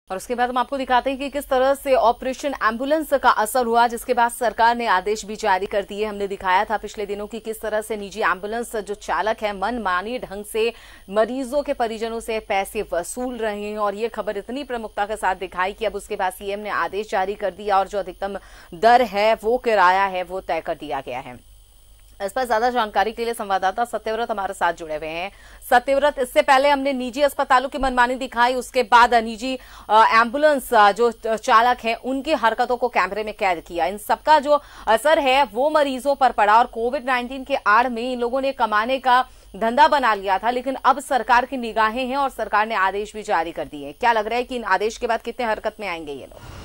और उसके बाद हम आपको दिखाते हैं कि किस तरह से ऑपरेशन एम्बुलेंस का असर हुआ, जिसके बाद सरकार ने आदेश भी जारी कर दिए। हमने दिखाया था पिछले दिनों की किस तरह से निजी एम्बुलेंस जो चालक है मनमानी ढंग से मरीजों के परिजनों से पैसे वसूल रहे हैं, और ये खबर इतनी प्रमुखता के साथ दिखाई कि अब उसके बाद सीएम ने आदेश जारी कर दिया और जो अधिकतम दर है वो किराया है वो तय कर दिया गया है। इस पर ज्यादा जानकारी के लिए संवाददाता सत्यव्रत हमारे साथ जुड़े हुए हैं। सत्यव्रत, इससे पहले हमने निजी अस्पतालों की मनमानी दिखाई, उसके बाद निजी एम्बुलेंस जो चालक हैं उनकी हरकतों को कैमरे में कैद किया। इन सबका जो असर है वो मरीजों पर पड़ा और कोविड-19 के आड़ में इन लोगों ने कमाने का धंधा बना लिया था, लेकिन अब सरकार की निगाहें हैं और सरकार ने आदेश भी जारी कर दिए। क्या लग रहा है कि इन आदेश के बाद कितने हरकत में आएंगे ये लोग?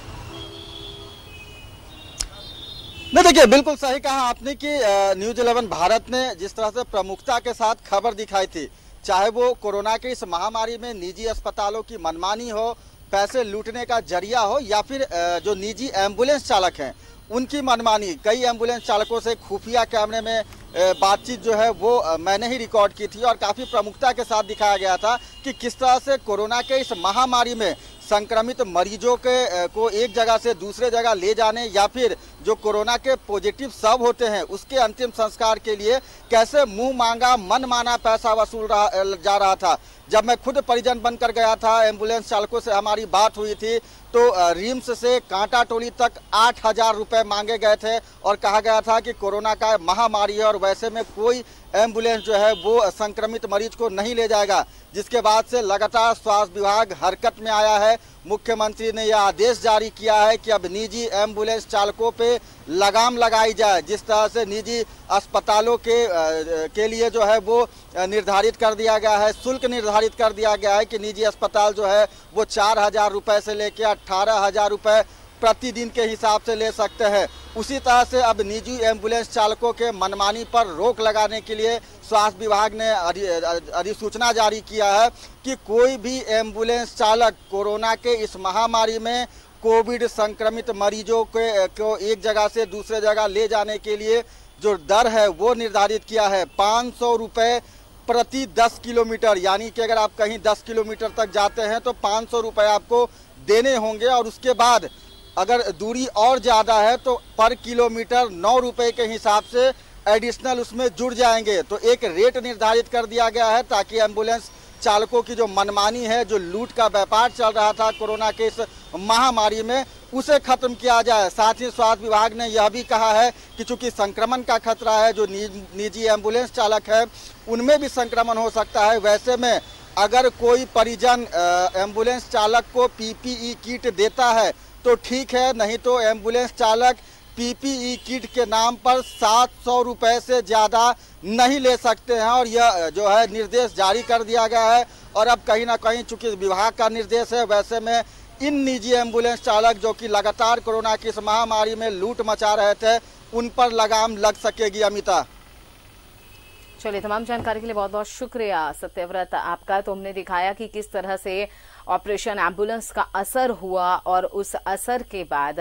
नहीं, देखिए बिल्कुल सही कहा आपने कि न्यूज़ 11 भारत ने जिस तरह से प्रमुखता के साथ खबर दिखाई थी, चाहे वो कोरोना के इस महामारी में निजी अस्पतालों की मनमानी हो, पैसे लूटने का जरिया हो, या फिर जो निजी एम्बुलेंस चालक हैं उनकी मनमानी। कई एम्बुलेंस चालकों से खुफिया कैमरे में बातचीत जो है वो मैंने ही रिकॉर्ड की थी और काफ़ी प्रमुखता के साथ दिखाया गया था कि किस तरह से कोरोना के इस महामारी में संक्रमित मरीजों को एक जगह से दूसरे जगह ले जाने या फिर जो कोरोना के पॉजिटिव सब होते हैं उसके अंतिम संस्कार के लिए कैसे मुंह मांगा मन माना पैसा वसूल जा रहा था। जब मैं खुद परिजन बनकर गया था, एम्बुलेंस चालकों से हमारी बात हुई थी, तो रिम्स से कांटा टोली तक 8,000 रुपये मांगे गए थे और कहा गया था कि कोरोना का महामारी है और वैसे में कोई एम्बुलेंस जो है वो संक्रमित मरीज को नहीं ले जाएगा। जिसके बाद से लगातार स्वास्थ्य विभाग हरकत में आया है। मुख्यमंत्री ने यह आदेश जारी किया है कि अब निजी एम्बुलेंस चालकों पे लगाम लगाई जाए। जिस तरह से निजी अस्पतालों के लिए जो है वो निर्धारित कर दिया गया है, शुल्क निर्धारित कर दिया गया है कि निजी अस्पताल जो है वो 4,000 रुपये से लेकर 18,000 रुपये प्रतिदिन के हिसाब से ले सकते हैं। उसी तरह से अब निजी एम्बुलेंस चालकों के मनमानी पर रोक लगाने के लिए स्वास्थ्य विभाग ने अधिसूचना जारी किया है कि कोई भी एम्बुलेंस चालक कोरोना के इस महामारी में कोविड संक्रमित मरीजों को एक जगह से दूसरे जगह ले जाने के लिए जो दर है वो निर्धारित किया है 500 रुपये प्रति 10 किलोमीटर। यानी कि अगर आप कहीं 10 किलोमीटर तक जाते हैं तो 500 रुपये आपको देने होंगे और उसके बाद अगर दूरी और ज़्यादा है तो पर किलोमीटर 9 रुपये के हिसाब से एडिशनल उसमें जुड़ जाएंगे। तो एक रेट निर्धारित कर दिया गया है ताकि एम्बुलेंस चालकों की जो मनमानी है, जो लूट का व्यापार चल रहा था कोरोना के इस महामारी में, उसे खत्म किया जाए। साथ ही स्वास्थ्य विभाग ने यह भी कहा है कि चूंकि संक्रमण का खतरा है, जो निजी एम्बुलेंस चालक है उनमें भी संक्रमण हो सकता है। वैसे में अगर कोई परिजन एम्बुलेंस चालक को पीपीई किट देता है तो ठीक है, नहीं तो एम्बुलेंस चालक पीपीई किट के नाम पर 700 रुपये से ज़्यादा नहीं ले सकते हैं। और यह जो है निर्देश जारी कर दिया गया है। और अब कहीं ना कहीं चूंकि विभाग का निर्देश है, वैसे में इन निजी एम्बुलेंस चालक जो कि लगातार कोरोना की इस महामारी में लूट मचा रहे थे, उन पर लगाम लग सकेगी। अमिता, चलिए, तमाम जानकारी के लिए बहुत बहुत शुक्रिया सत्यव्रत आपका। तो हमने दिखाया कि किस तरह से ऑपरेशन एम्बुलेंस का असर हुआ और उस असर के बाद